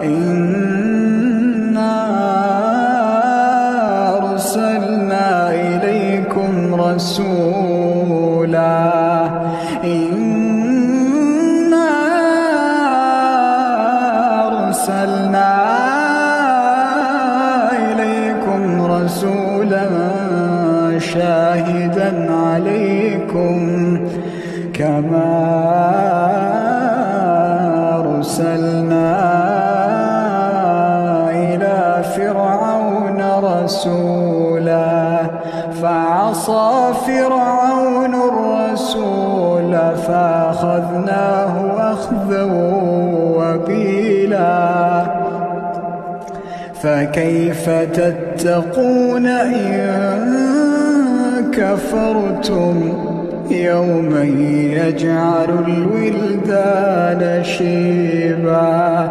إنا أرسلنا إليكم رسولا شاهدا عليكم كما أرسلنا إلى فرعون رسولا فعصى فرعون الرسول فأخذناه أخذا وبيلا فكيف تتقون إن كفرتم يوما يجعل الولدان شيبا